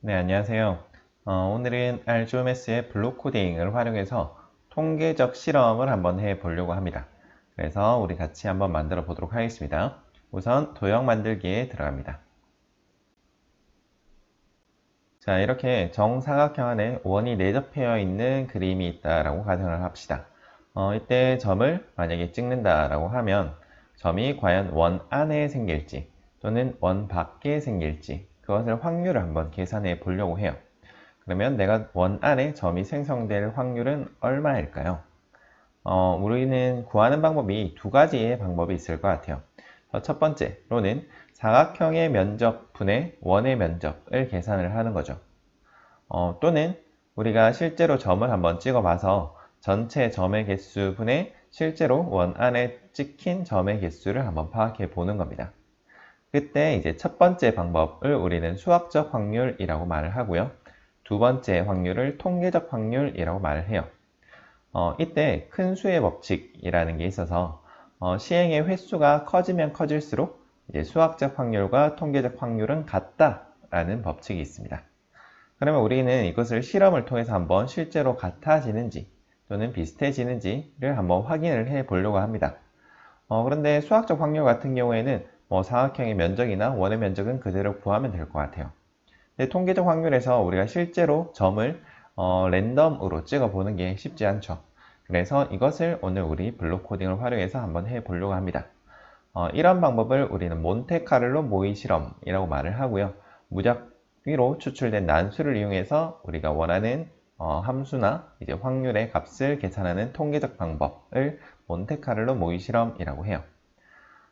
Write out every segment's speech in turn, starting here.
네, 안녕하세요. 오늘은 알조메스의 블록 코딩을 활용해서 통계적 실험을 한번 해보려고 합니다. 그래서 우리 같이 한번 만들어 보도록 하겠습니다. 우선 도형 만들기에 들어갑니다. 자, 이렇게 정사각형 안에 원이 내접되어 있는 그림이 있다라고 가정을 합시다. 이때 점을 만약에 찍는다라고 하면 점이 과연 원 안에 생길지 또는 원 밖에 생길지 그것을 확률을 한번 계산해 보려고 해요. 그러면 내가 원 안에 점이 생성될 확률은 얼마일까요? 우리는 구하는 방법이 두 가지의 방법이 있을 것 같아요. 첫 번째로는 사각형의 면적 분의 원의 면적을 계산을 하는 거죠. 또는 우리가 실제로 점을 한번 찍어봐서 전체 점의 개수 분의 실제로 원 안에 찍힌 점의 개수를 한번 파악해 보는 겁니다. 그때 이제 첫 번째 방법을 우리는 수학적 확률이라고 말을 하고요. 두 번째 확률을 통계적 확률이라고 말을 해요. 이때 큰 수의 법칙이라는 게 있어서 시행의 횟수가 커지면 커질수록 이제 수학적 확률과 통계적 확률은 같다라는 법칙이 있습니다. 그러면 우리는 이것을 실험을 통해서 한번 실제로 같아지는지 또는 비슷해지는지를 한번 확인을 해 보려고 합니다. 그런데 수학적 확률 같은 경우에는 사각형의 면적이나 원의 면적은 그대로 구하면 될 것 같아요. 근데 통계적 확률에서 우리가 실제로 점을 랜덤으로 찍어보는 게 쉽지 않죠. 그래서 이것을 오늘 우리 블록 코딩을 활용해서 한번 해보려고 합니다. 이런 방법을 우리는 몬테카를로 모의 실험이라고 말을 하고요. 무작위로 추출된 난수를 이용해서 우리가 원하는 함수나 이제 확률의 값을 계산하는 통계적 방법을 몬테카를로 모의 실험이라고 해요.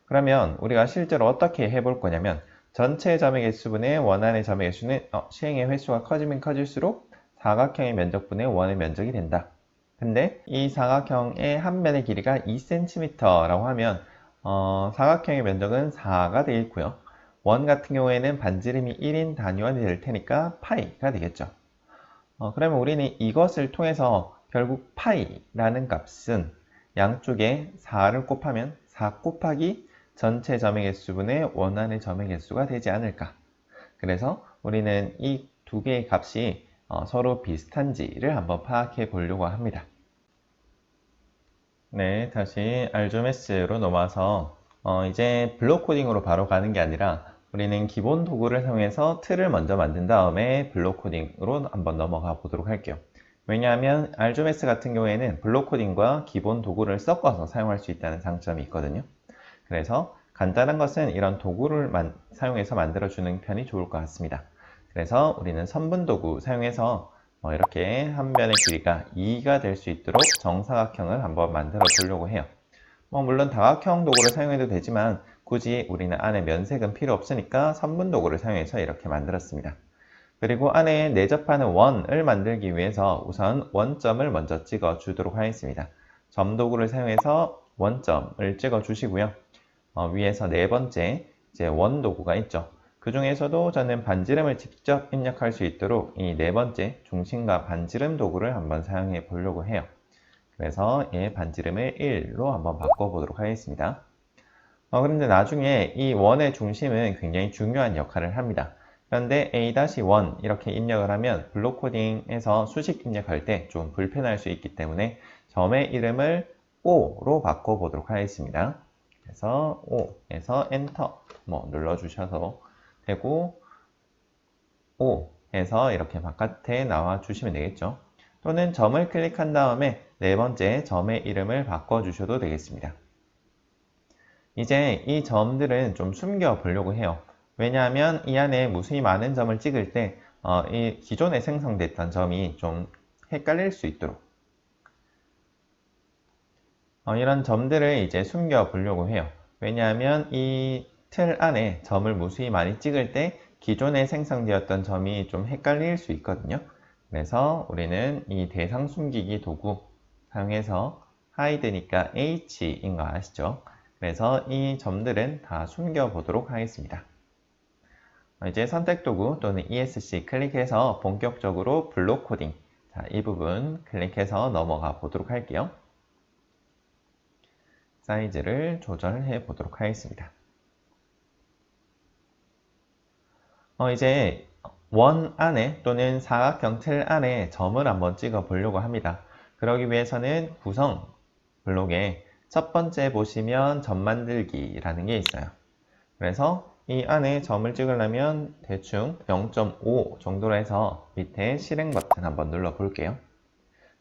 그러면 우리가 실제로 어떻게 해볼 거냐면 전체 점의 개수분의 원안의 점의 개수는 시행의 횟수가 커지면 커질수록 사각형의 면적분의 원의 면적이 된다. 근데 이 사각형의 한 면의 길이가 2cm라고 하면 사각형의 면적은 4가 되겠고요. 원 같은 경우에는 반지름이 1인 단위원이 될 테니까 파이가 되겠죠. 그러면 우리는 이것을 통해서 결국 파이라는 값은 양쪽에 4를 곱하면 4 곱하기 전체 점의 개수분의 원안의 점의 개수가 되지 않을까. 그래서 우리는 이 두 개의 값이 서로 비슷한지를 한번 파악해 보려고 합니다. 네, 다시 알조메스로 넘어와서 이제 블록 코딩으로 바로 가는 게 아니라 우리는 기본 도구를 사용해서 틀을 먼저 만든 다음에 블록 코딩으로 한번 넘어가 보도록 할게요. 왜냐하면 알조메스 같은 경우에는 블록 코딩과 기본 도구를 섞어서 사용할 수 있다는 장점이 있거든요. 그래서 간단한 것은 이런 도구를 사용해서 만들어주는 편이 좋을 것 같습니다. 그래서 우리는 선분 도구 사용해서 이렇게 한 면의 길이가 2가 될 수 있도록 정사각형을 한번 만들어 보려고 해요. 물론 다각형 도구를 사용해도 되지만 굳이 우리는 안에 면색은 필요 없으니까 선분 도구를 사용해서 이렇게 만들었습니다. 그리고 안에 내접하는 원을 만들기 위해서 우선 원점을 먼저 찍어 주도록 하겠습니다. 점 도구를 사용해서 원점을 찍어 주시고요. 위에서 네 번째 이제 원 도구가 있죠. 그 중에서도 저는 반지름을 직접 입력할 수 있도록 이 네 번째 중심과 반지름 도구를 한번 사용해 보려고 해요. 그래서 얘 반지름을 1로 한번 바꿔보도록 하겠습니다. 그런데 나중에 이 원의 중심은 굉장히 중요한 역할을 합니다. 그런데 A-1 이렇게 입력을 하면 블록 코딩에서 수식 입력할 때 좀 불편할 수 있기 때문에 점의 이름을 O로 바꿔보도록 하겠습니다. 그래서 O에서 엔터 눌러주셔도 되고 O 해서 이렇게 바깥에 나와 주시면 되겠죠. 또는 점을 클릭한 다음에 네 번째 점의 이름을 바꿔주셔도 되겠습니다. 이제 이 점들은 좀 숨겨 보려고 해요. 왜냐하면 이 안에 무수히 많은 점을 찍을 때 이 기존에 생성됐던 점이 좀 헷갈릴 수 있도록 이런 점들을 이제 숨겨 보려고 해요. 왜냐하면 이 틀 안에 점을 무수히 많이 찍을 때 기존에 생성되었던 점이 좀 헷갈릴 수 있거든요. 그래서 우리는 이 대상 숨기기 도구 사용해서 hide니까 h인 거 아시죠? 그래서 이 점들은 다 숨겨 보도록 하겠습니다. 이제 선택 도구 또는 ESC 클릭해서 본격적으로 블록 코딩 이 부분 클릭해서 넘어가 보도록 할게요. 사이즈를 조절해 보도록 하겠습니다. 이제 원 안에 또는 사각형 틀 안에 점을 한번 찍어 보려고 합니다. 그러기 위해서는 구성 블록에 첫 번째 보시면 점 만들기라는 게 있어요. 그래서 이 안에 점을 찍으려면 대충 0.5 정도로 해서 밑에 실행 버튼 한번 눌러 볼게요.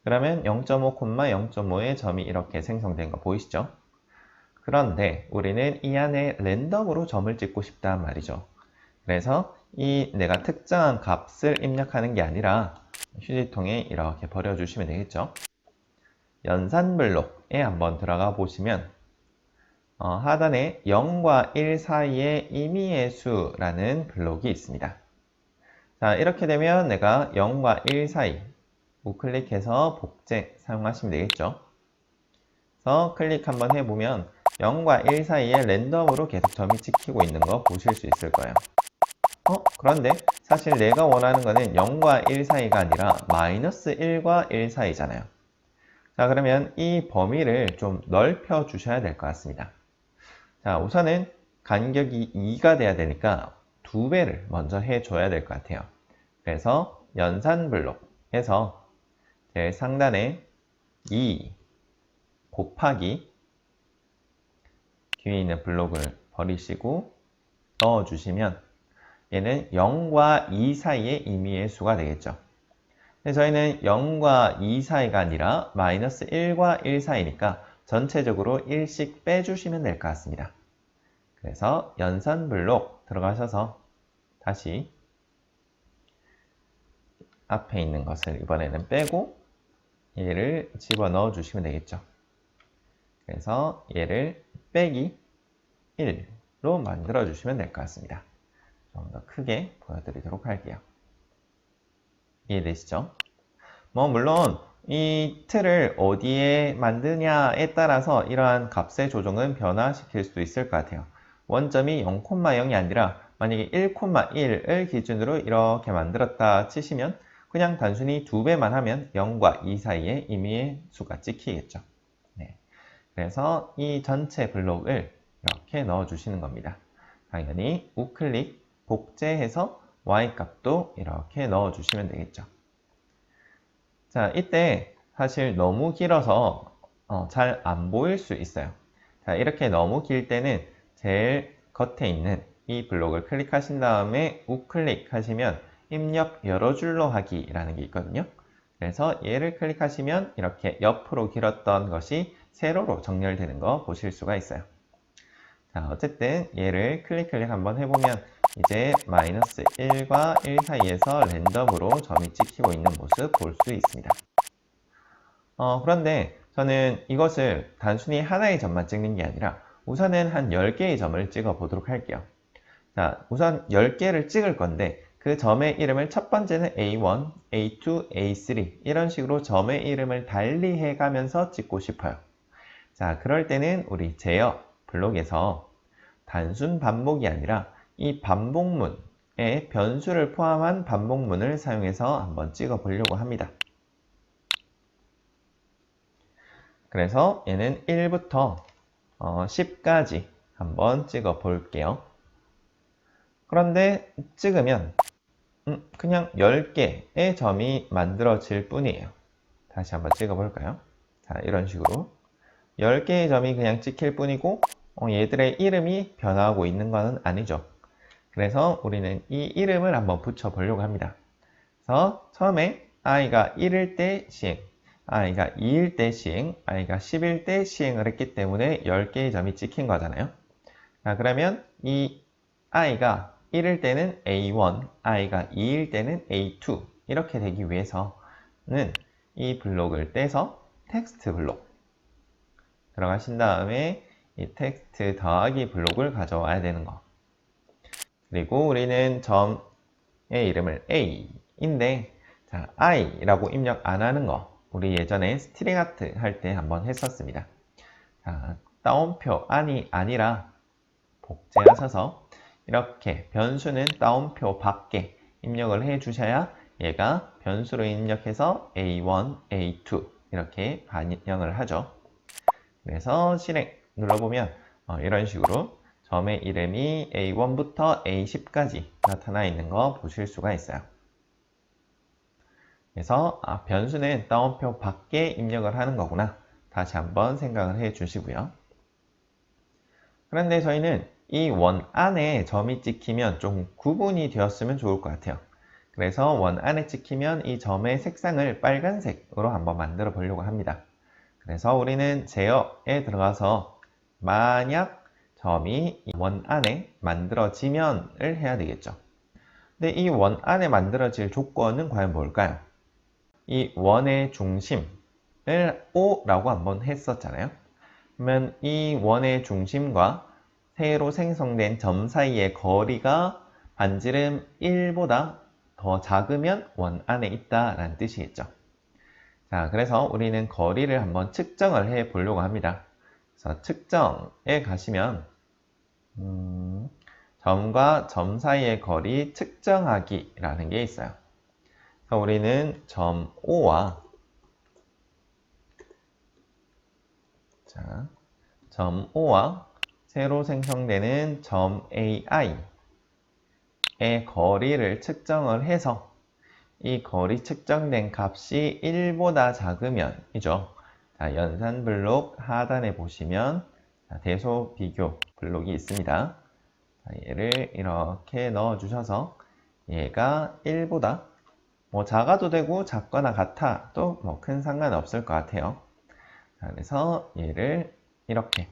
그러면 0.5, 0.5의 점이 이렇게 생성된 거 보이시죠? 그런데 우리는 이 안에 랜덤으로 점을 찍고 싶단 말이죠. 그래서 이 내가 특정한 값을 입력하는 게 아니라 휴지통에 이렇게 버려주시면 되겠죠. 연산 블록에 한번 들어가 보시면 하단에 0과 1 사이에 임의의 수라는 블록이 있습니다. 자, 이렇게 되면 내가 0과 1 사이 우클릭해서 복제 사용하시면 되겠죠. 그래서 클릭 한번 해보면 0과 1 사이에 랜덤으로 계속 점이 찍히고 있는 거 보실 수 있을 거예요. 그런데 사실 내가 원하는 거는 0과 1 사이가 아니라 마이너스 1과 1 사이잖아요. 자, 그러면 이 범위를 좀 넓혀 주셔야 될 것 같습니다. 자, 우선은 간격이 2가 돼야 되니까 2배를 먼저 해줘야 될 것 같아요. 그래서 연산 블록에서 제일 상단에 2 곱하기 뒤에 있는 블록을 버리시고 넣어주시면 얘는 0과 2 사이의 임의의 수가 되겠죠. 저희는 0과 2 사이가 아니라 마이너스 1과 1 사이니까 전체적으로 1씩 빼주시면 될 것 같습니다. 그래서 연산 블록 들어가셔서 다시 앞에 있는 것을 이번에는 빼고 얘를 집어넣어 주시면 되겠죠. 그래서 얘를 빼기 1로 만들어 주시면 될 것 같습니다. 좀 더 크게 보여드리도록 할게요. 이해되시죠? 물론 이 틀을 어디에 만드냐에 따라서 이러한 값의 조정은 변화시킬 수도 있을 것 같아요. 원점이 0,0이 아니라 만약에 1,1을 기준으로 이렇게 만들었다 치시면 그냥 단순히 2배만 하면 0과 2 사이에 임의의 수가 찍히겠죠. 네. 그래서 이 전체 블록을 이렇게 넣어주시는 겁니다. 당연히 우클릭 복제해서 y값도 이렇게 넣어주시면 되겠죠. 자, 이때 사실 너무 길어서 잘 안 보일 수 있어요. 자, 이렇게 너무 길 때는 제일 겉에 있는 이 블록을 클릭하신 다음에 우클릭 하시면 입력 여러 줄로 하기라는 게 있거든요. 그래서 얘를 클릭하시면 이렇게 옆으로 길었던 것이 세로로 정렬되는 거 보실 수가 있어요. 자, 어쨌든 얘를 클릭 한번 해보면 이제 마이너스 1과 1 사이에서 랜덤으로 점이 찍히고 있는 모습 볼 수 있습니다. 그런데 저는 이것을 단순히 하나의 점만 찍는 게 아니라 우선은 한 10개의 점을 찍어 보도록 할게요. 자, 우선 10개를 찍을 건데 그 점의 이름을 첫 번째는 A1, A2, A3 이런 식으로 점의 이름을 달리 해가면서 찍고 싶어요. 자, 그럴 때는 우리 제어 블록에서 단순 반복이 아니라 이 반복문에 변수를 포함한 반복문을 사용해서 한번 찍어 보려고 합니다. 그래서 얘는 1부터 10까지 한번 찍어 볼게요. 그런데 찍으면 그냥 10개의 점이 만들어질 뿐이에요. 다시 한번 찍어 볼까요? 자, 이런 식으로 10개의 점이 그냥 찍힐 뿐이고 얘들의 이름이 변화하고 있는 것은 아니죠. 그래서 우리는 이 이름을 한번 붙여 보려고 합니다. 그래서 처음에 i가 1일 때 시행, i가 2일 때 시행, i가 10일 때 시행을 했기 때문에 10개의 점이 찍힌 거잖아요. 자, 그러면 이 i가 1일 때는 A1, i가 2일 때는 A2 이렇게 되기 위해서는 이 블록을 떼서 텍스트 블록 들어가신 다음에 이 텍스트 더하기 블록을 가져와야 되는 거. 그리고 우리는 점의 이름을 A인데 자, I라고 입력 안 하는 거 우리 예전에 스트링 아트 할 때 한번 했었습니다. 자, 따옴표 안이 아니라 복제하셔서 이렇게 변수는 따옴표 밖에 입력을 해 주셔야 얘가 변수로 입력해서 A1, A2 이렇게 반영을 하죠. 그래서 실행 눌러보면 이런 식으로 점의 이름이 A1부터 A10까지 나타나 있는 거 보실 수가 있어요. 그래서 변수는 따옴표 밖에 입력을 하는 거구나. 다시 한번 생각을 해 주시고요. 그런데 저희는 이 원 안에 점이 찍히면 좀 구분이 되었으면 좋을 것 같아요. 그래서 원 안에 찍히면 이 점의 색상을 빨간색으로 한번 만들어 보려고 합니다. 그래서 우리는 제어에 들어가서 만약 점이 원 안에 만들어지면을 해야 되겠죠. 근데 이 원 안에 만들어질 조건은 과연 뭘까요? 이 원의 중심을 O라고 한번 했었잖아요. 그러면 이 원의 중심과 새로 생성된 점 사이의 거리가 반지름 1보다 더 작으면 원 안에 있다라는 뜻이겠죠. 자, 그래서 우리는 거리를 한번 측정을 해 보려고 합니다. 그래서 측정에 가시면 점과 점 사이의 거리 측정하기라는 게 있어요. 그래서 우리는 점 O와 점 O와 새로 생성되는 점 AI의 거리를 측정을 해서 이 거리 측정된 값이 1보다 작으면 이죠. 자, 연산 블록 하단에 보시면 대소 비교 블록이 있습니다. 자, 얘를 이렇게 넣어 주셔서 얘가 1보다 작아도 되고 작거나 같아도 큰 상관 없을 것 같아요. 자, 그래서 얘를 이렇게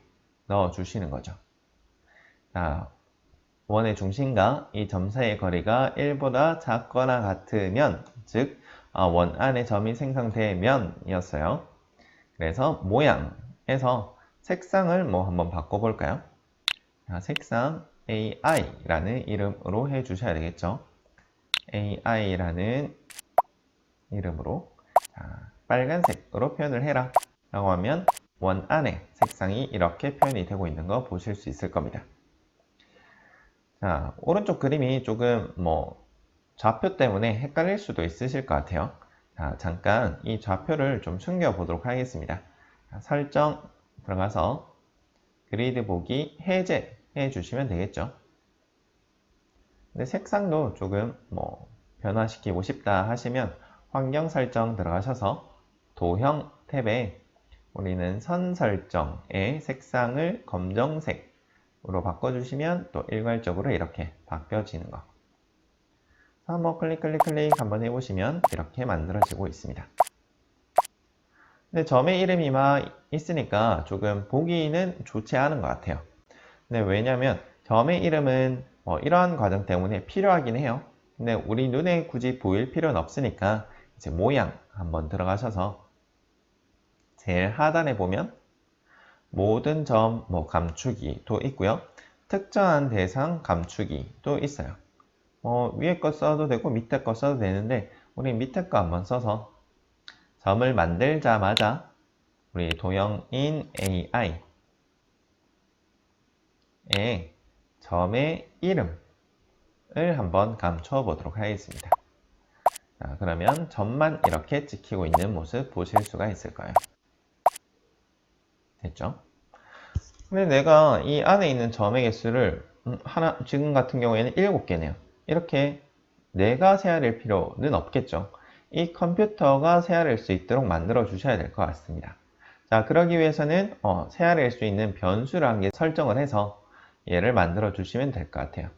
넣어 주시는 거죠. 자, 원의 중심과 이 점 사이의 거리가 1보다 작거나 같으면, 즉 원 안에 점이 생성되면 이었어요. 그래서 모양에서 색상을 한번 바꿔볼까요? 자, 색상 AI라는 이름으로 해주셔야 되겠죠. AI라는 이름으로 빨간색으로 표현을 해라 라고 하면 원 안에 색상이 이렇게 표현이 되고 있는 거 보실 수 있을 겁니다. 자, 오른쪽 그림이 조금 좌표 때문에 헷갈릴 수도 있으실 것 같아요. 자, 잠깐 이 좌표를 좀 숨겨 보도록 하겠습니다. 자, 설정 들어가서 그리드 보기 해제해 주시면 되겠죠. 근데 색상도 조금 변화시키고 싶다 하시면 환경 설정 들어가셔서 도형 탭에 우리는 선 설정의 색상을 검정색으로 바꿔주시면 또 일괄적으로 이렇게 바뀌어지는 거. 한번 클릭 한번 해보시면 이렇게 만들어지고 있습니다. 근데 점의 이름이 막 있으니까 조금 보기는 좋지 않은 것 같아요. 근데 왜냐면 점의 이름은 이러한 과정 때문에 필요하긴 해요. 근데 우리 눈에 굳이 보일 필요는 없으니까 이제 모양 한번 들어가셔서 제일 하단에 보면 모든 점 감추기도 있고요. 특정한 대상 감추기도 있어요. 위에 거 써도 되고 밑에 거 써도 되는데 우리 밑에 거 한번 써서 점을 만들자마자 우리 도형인 AI에 점의 이름을 한번 감춰 보도록 하겠습니다. 자, 그러면 점만 이렇게 찍히고 있는 모습 보실 수가 있을 거예요. 됐죠? 근데 내가 이 안에 있는 점의 개수를 지금 같은 경우에는 7개네요. 이렇게 내가 세알일 필요는 없겠죠. 이 컴퓨터가 세알일 수 있도록 만들어 주셔야 될 것 같습니다. 자, 그러기 위해서는 세알일 수 있는 변수를 한 개 설정을 해서 얘를 만들어 주시면 될 것 같아요.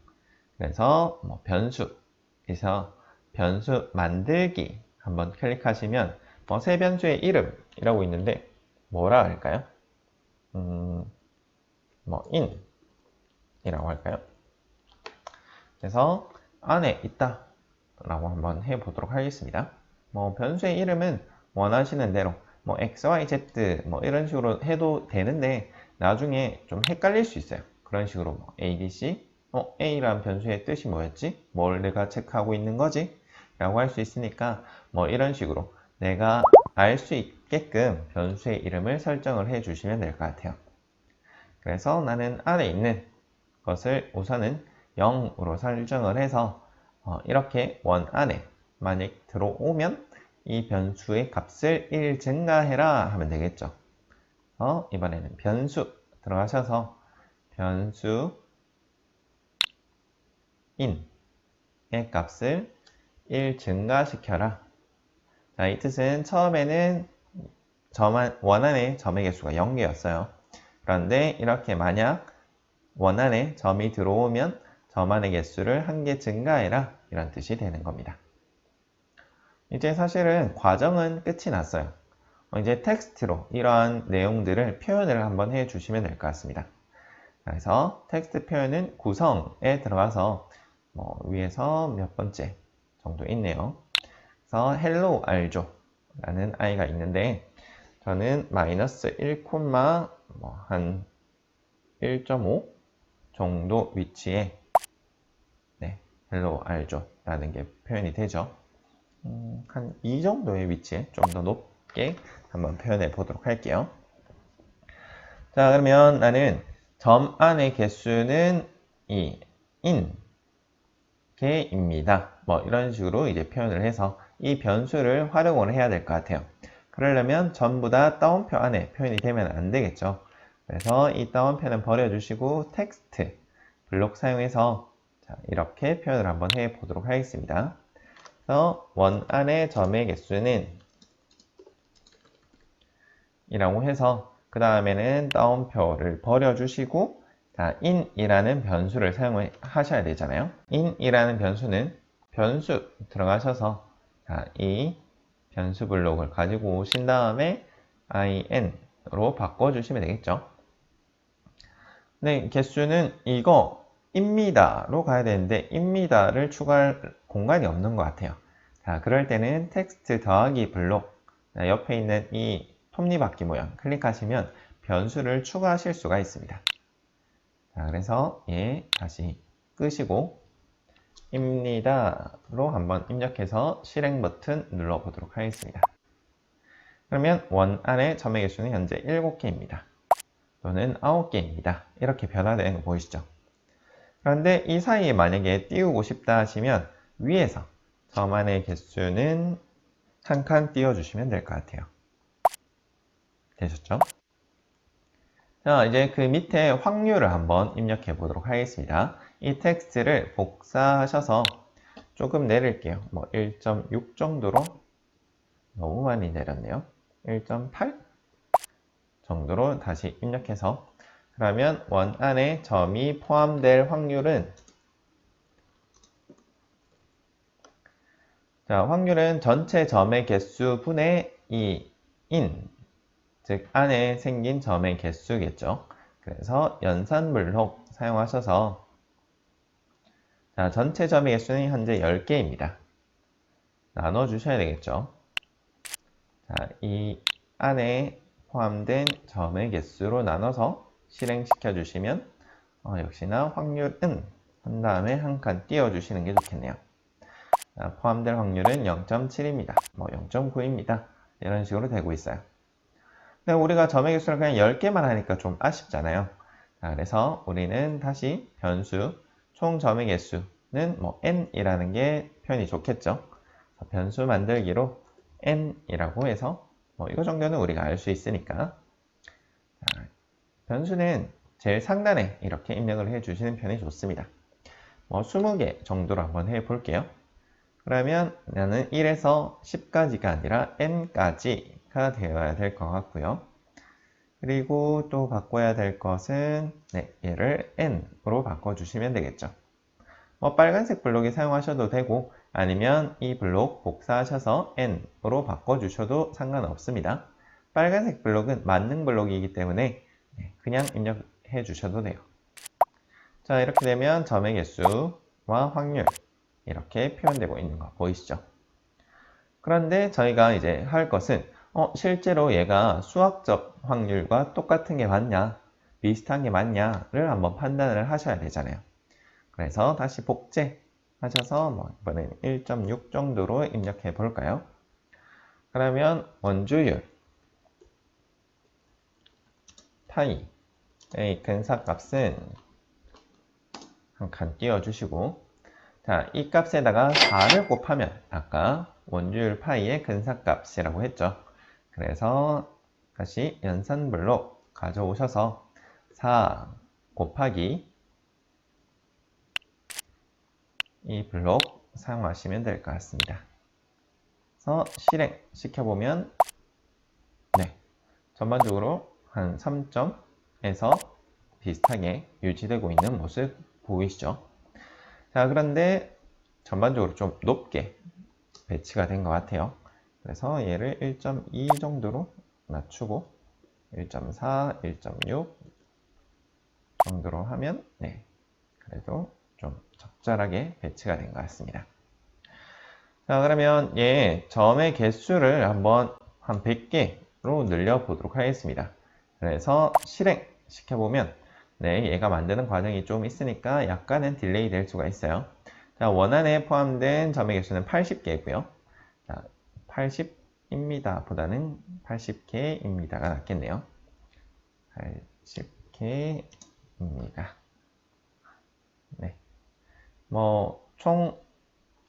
그래서 변수에서 변수 만들기 한번 클릭하시면 새 변수의 이름이라고 있는데 뭐라 할까요? in이라고 할까요? 그래서 안에 있다 라고 한번 해보도록 하겠습니다. 변수의 이름은 원하시는 대로 x, y, z 이런 식으로 해도 되는데 나중에 좀 헷갈릴 수 있어요. 그런 식으로 a, b, c a라는 변수의 뜻이 뭐였지? 뭘 내가 체크하고 있는 거지? 라고 할 수 있으니까 이런 식으로 내가 알 수 있게끔 변수의 이름을 설정을 해 주시면 될 것 같아요. 그래서 나는 안에 있는 것을 우선은 0으로 설정을 해서 이렇게 원 안에 만약 들어오면 이 변수의 값을 1 증가해라 하면 되겠죠. 이번에는 변수 들어가셔서 변수 in의 값을 1 증가시켜라. 자, 이 뜻은 처음에는 원 안에 점의 개수가 0개였어요. 그런데 이렇게 만약 원 안에 점이 들어오면 점 안의 개수를 1개 증가해라. 이런 뜻이 되는 겁니다. 이제 사실은 과정은 끝이 났어요. 이제 텍스트로 이러한 내용들을 표현을 한번 해 주시면 될 것 같습니다. 그래서 텍스트 표현은 구성에 들어가서 위에서 몇 번째 정도 있네요. 그래서 hello 알죠 라는 아이가 있는데 저는 마이너스 1, 한 1.5 정도 위치에 hello 알죠 라는 게 표현이 되죠. 한 이 정도의 위치에 좀 더 높게 한번 표현해 보도록 할게요. 자, 그러면 나는 점 안의 개수는 이 in 개입니다. 이런 식으로 이제 표현을 해서 이 변수를 활용을 해야 될 것 같아요. 그러려면 전부 다 따옴표 안에 표현이 되면 안 되겠죠. 그래서 이 따옴표는 버려주시고 텍스트 블록 사용해서 이렇게 표현을 한번 해 보도록 하겠습니다. 그래서 원 안의 점의 개수는 이라고 해서 그 다음에는 따옴표를 버려주시고 in이라는 변수를 사용하셔야 되잖아요. in이라는 변수는 변수 들어가셔서 이 변수 블록을 가지고 오신 다음에 in으로 바꿔주시면 되겠죠. 네, 개수는 이거 입니다로 가야 되는데 입니다를 추가할 공간이 없는 것 같아요. 자, 그럴 때는 텍스트 더하기 블록 옆에 있는 이 톱니바퀴 모양 클릭하시면 변수를 추가하실 수가 있습니다. 자, 그래서 다시 끄시고 입니다로 한번 입력해서 실행 버튼 눌러보도록 하겠습니다. 그러면 원 안에 점의 개수는 현재 7개입니다. 또는 9개입니다. 이렇게 변화되는 거 보이시죠? 그런데 이 사이에 만약에 띄우고 싶다 하시면 위에서 점 안의 개수는 한 칸 띄워주시면 될 것 같아요. 되셨죠? 자, 이제 그 밑에 확률을 한번 입력해 보도록 하겠습니다. 이 텍스트를 복사하셔서 조금 내릴게요. 1.6 정도로 너무 많이 내렸네요. 1.8 정도로 다시 입력해서 그러면 원 안에 점이 포함될 확률은 확률은 전체 점의 개수 분의 이 in 즉 안에 생긴 점의 개수겠죠. 그래서 연산 블록 사용하셔서 전체 점의 개수는 현재 10개입니다. 나눠주셔야 되겠죠. 이 안에 포함된 점의 개수로 나눠서 실행시켜 주시면 역시나 확률은 한 다음에 한 칸 띄워주시는 게 좋겠네요. 포함될 확률은 0.7입니다. 0.9입니다. 이런 식으로 되고 있어요. 근데 우리가 점의 개수를 그냥 10개만 하니까 좀 아쉽잖아요. 그래서 우리는 다시 변수 총 점의 개수는 n이라는 게 표현이 좋겠죠. 변수 만들기로 n이라고 해서 이거 정도는 우리가 알 수 있으니까 변수는 제일 상단에 이렇게 입력을 해 주시는 편이 좋습니다. 20개 정도로 한번 해 볼게요. 그러면 나는 1에서 10까지가 아니라 n까지가 되어야 될 것 같고요. 그리고 또 바꿔야 될 것은 얘를 n으로 바꿔주시면 되겠죠. 빨간색 블록이 사용하셔도 되고 아니면 이 블록 복사하셔서 n으로 바꿔주셔도 상관없습니다. 빨간색 블록은 만능 블록이기 때문에 그냥 입력해 주셔도 돼요. 자, 이렇게 되면 점의 개수와 확률 이렇게 표현되고 있는 거 보이시죠? 그런데 저희가 이제 할 것은 실제로 얘가 수학적 확률과 똑같은 게 맞냐, 비슷한 게 맞냐를 한번 판단을 하셔야 되잖아요. 그래서 다시 복제하셔서 이번엔 1.6 정도로 입력해 볼까요? 그러면 원주율 파이의 근사값은 한 칸 띄워주시고 이 값에다가 4를 곱하면 아까 원주율 파이의 근사값이라고 했죠. 그래서 다시 연산 블록 가져오셔서 4 곱하기 이 블록 사용하시면 될 것 같습니다. 그래서 실행시켜보면 네, 전반적으로 한 3점에서 비슷하게 유지되고 있는 모습 보이시죠? 자, 그런데 전반적으로 좀 높게 배치가 된 것 같아요. 그래서 얘를 1.2 정도로 낮추고 1.4, 1.6 정도로 하면 네, 그래도 좀 적절하게 배치가 된 것 같습니다. 자, 그러면 얘 점의 개수를 한번 한 100개로 늘려 보도록 하겠습니다. 그래서 실행 시켜보면 네, 얘가 만드는 과정이 좀 있으니까 약간은 딜레이 될 수가 있어요. 자, 원안에 포함된 점의 개수는 80개고요. 자, 80입니다 보다는 80개입니다가 낫겠네요. 80개입니다. 네. 총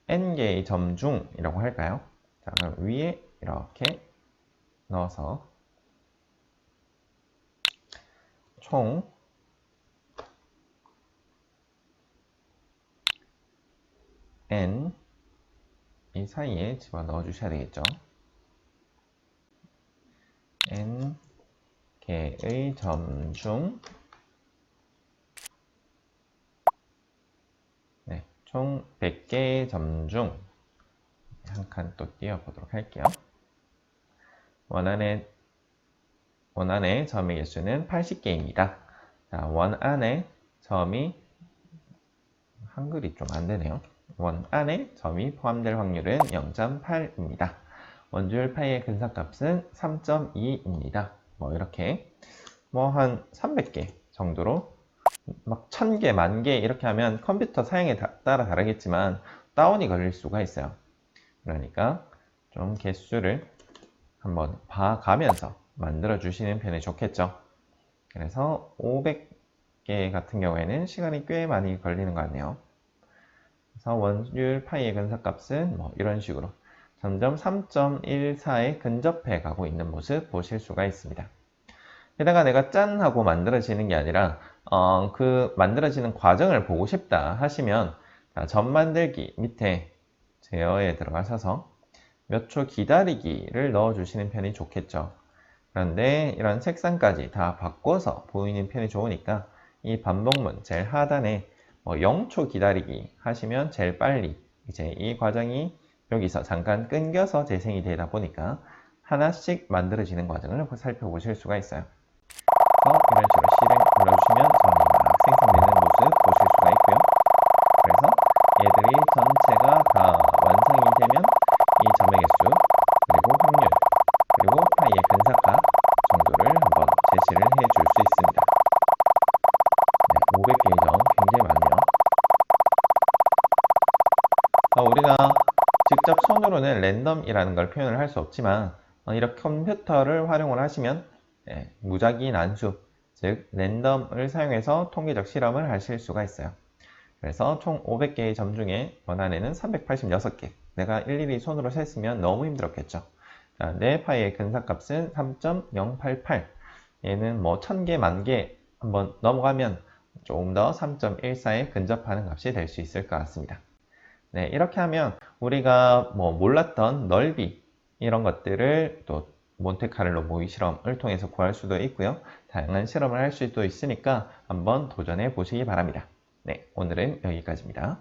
n개의 점 중이라고 할까요? 자, 그럼 위에 이렇게 넣어서 총 n 이 사이에 집어넣어 주셔야 되겠죠. n 개의 점 중 네, 총 100개의 점 중 한 칸 또 띄워보도록 할게요. 원안의 점의 개수는 80개입니다. 자, 원 안에 점이 한글이 좀 안되네요. 원 안에 점이 포함될 확률은 0.8입니다. 원주율 파이의 근사값은 3.2입니다. 이렇게 한 300개 정도로 막 1000개, 10,000개 이렇게 하면 컴퓨터 사양에 따라 다르겠지만 다운이 걸릴 수가 있어요. 그러니까 좀 개수를 한번 봐가면서 만들어 주시는 편이 좋겠죠. 그래서 500개 같은 경우에는 시간이 꽤 많이 걸리는 것 같네요. 그래서 원주율 파이의 근사값은 이런 식으로 점점 3.14에 근접해 가고 있는 모습 보실 수가 있습니다. 게다가 내가 짠 하고 만들어지는 게 아니라 그 만들어지는 과정을 보고 싶다 하시면 점 만들기 밑에 제어에 들어가셔서 몇 초 기다리기를 넣어 주시는 편이 좋겠죠. 그런데 이런 색상까지 다 바꿔서 보이는 편이 좋으니까 이 반복문 제일 하단에 0초 기다리기 하시면 제일 빨리 이제 이 과정이 여기서 잠깐 끊겨서 재생이 되다 보니까 하나씩 만들어지는 과정을 살펴보실 수가 있어요. 이런 식으로 실행 눌러주시면 점이 막 생성되는 모습 보실 수가 있고요. 그래서 얘들이 전체가 다 완성이 되면 이 점의 개수, 그리고 확률, 그리고 파이의 근사값 정도를 한번 제시를 해 줄 수 있습니다. 네, 500개의 점 굉장히 많네요. 우리가 직접 손으로는 랜덤이라는 걸 표현을 할 수 없지만 이렇게 컴퓨터를 활용을 하시면 무작위 난수, 즉 랜덤을 사용해서 통계적 실험을 하실 수가 있어요. 그래서 총 500개의 점 중에 원안에는 386개, 내가 일일이 손으로 셌으면 너무 힘들었겠죠. 자, 내 파이의 근사값은 3.088, 얘는 1000개, 10,000개 한번 넘어가면 조금 더 3.14에 근접하는 값이 될 수 있을 것 같습니다. 네, 이렇게 하면 우리가 몰랐던 넓이 이런 것들을 또 몬테카를로 모의 실험을 통해서 구할 수도 있고요. 다양한 실험을 할 수도 있으니까 한번 도전해 보시기 바랍니다. 네, 오늘은 여기까지입니다.